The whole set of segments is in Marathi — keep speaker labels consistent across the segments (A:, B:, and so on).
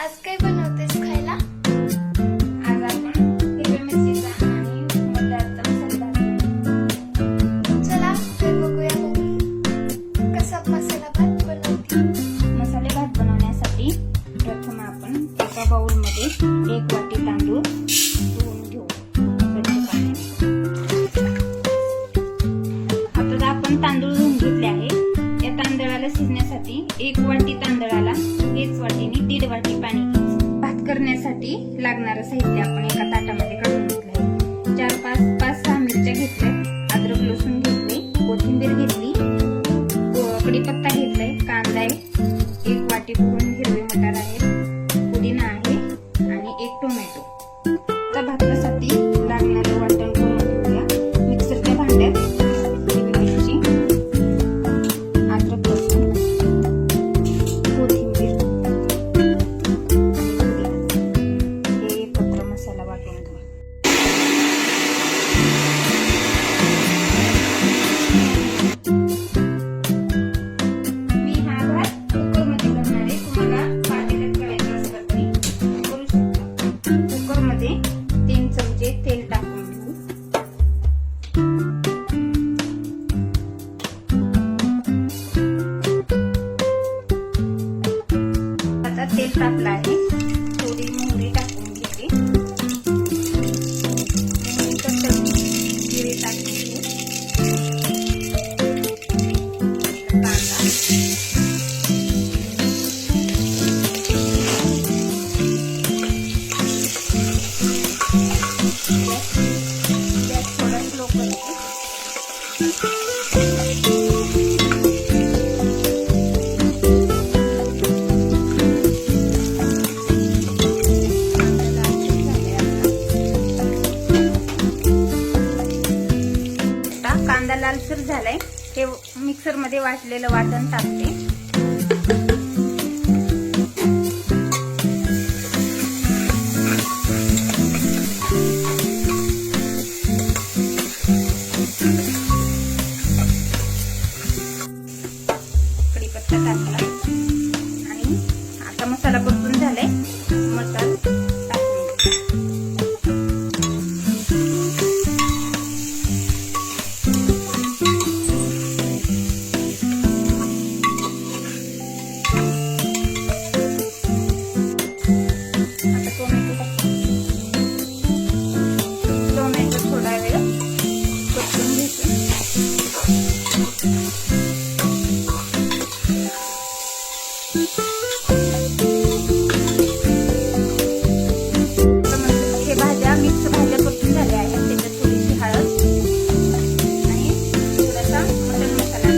A: आज काय बनवतेस खायला?
B: आज आपण हिरव्या मिरचीचा आणि मटारचा मसाला भात बनवू.
A: चला तर बघूया बघू कसा मसाला भात बनवते.
B: मसाले भात बनवण्यासाठी प्रथम आपण एका बाउलमध्ये 1 वाटी तांदूळ धुवून घेऊ स्वच्छ पाण्याने. आता आपण तांदूळ धुवून घेतले आहे. या तांदळाला शिजण्यासाठी 1 वाटी तांदळाला 1 वाटीने 1.5 वाटी पाणी घ्यायचं. भात करण्यासाठी लागणारं साहित्य आपण एका ताटामध्ये काढून घेतलं आहे. 4-5-6 मिरच्या घेतल्या, अद्रक लसूण घेतले, कोथिंबीर घेतली, कढीपत्ता घेतलाय, कांदा आहे, 1 वाटी भरून हिरवे मटार आहे, पुदिना आहे आणि 1 टोमॅटो. आता भातासाठी लागणारं वाटण करून घेऊया. मिक्सरच्या भांड्यात हिरवी मिरची, अद्रक लसूण, कोथिंबीर आणि हे एकत्र मसाला वाटून घेऊ. मी हा भात कुकरमध्ये करणार आहे. तुम्हाला पातेल्यात करायचं असलं तरी करू शकता. कुकरमध्ये 3 चमचे तेल टाकून घेऊ. आता तेल तापलं आहे. थोडी मोहरी टाकून घेते. मोहरीनंतर जिरे टाकून घेऊ. कांदा, गॅस थोडा स्लो करते. कांदा लालसर झालाय. हे मिक्सर मध्ये वाटलेलं वाटण टाकते. कढीपत्ता टाकला आणि आता मसाला परतून झालाय. मसाला टाकून टोमॅटो थोडा वेळ परतून घेते. हे भाज्या मिक्स भाज्या परतून झाल्या आहेत. त्याच्यात थोडीशी हळद आणि थोडासा मटन मसाला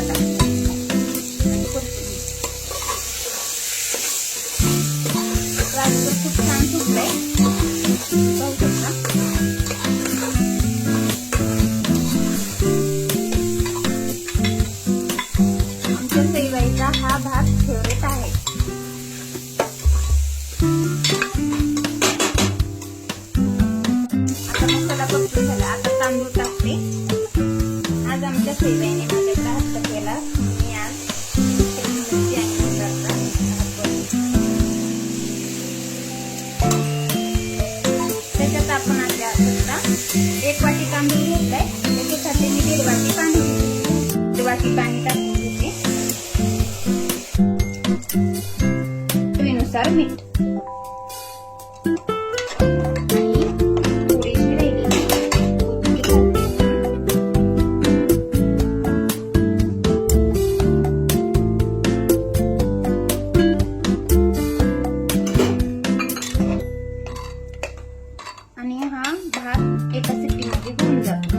B: टाकते. आणि परतून घेते. राजगर खूप छान सुटलंय. पाहू शकता. आमच्या सईबाईचा हा भात फेवरेट आहे. आता मसाला परतून झाला. आता तांदूळ टाकते. आज आमच्या सईबाईने माझ्याकडे हट्ट केला. मी आज हिरवी मिरची आणि मटारचा भात बनवते. त्याच्यात आपण आता 1 वाटी तांदूळ घेतलाय. त्याच्यासाठी मी 1.5 वाटी पाणी घेते. 1.5 वाटी पाणी टाकून घेते. चवीनुसार मीठ आणि थोडीशी राहिलेली कोथिंबीर घालते. आणि हा भात एका सिट्टीमध्ये होऊन जातो.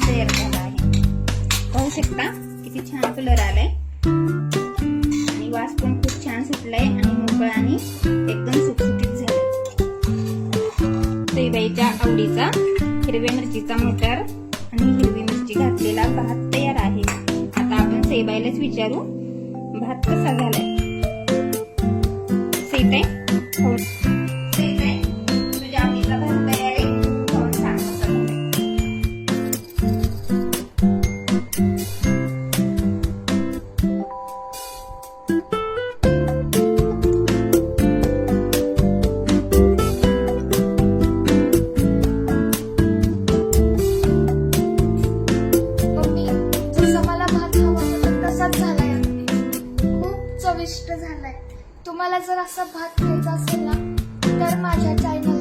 B: तयार झाला आहे. पाहू शकता किती छान कलर आलाय आणि वास पण खूप छान सुटलाय आणि मोकळा आणि एकदम सुटसुटीत झालाय. सईबाईच्या आवडीचा हिरव्या मिरचीचा मटार आणि हिरवी मिरची घातलेला भात तयार आहे. आता आपण सईबाईलाच विचारू भात कसा झालाय. सईताई, तुझ्या आवडीचा भात तयार आहे. खाऊन सांग.
A: तुम्हाला जर असा भात खायचा असेल ना तर माझ्या चॅनल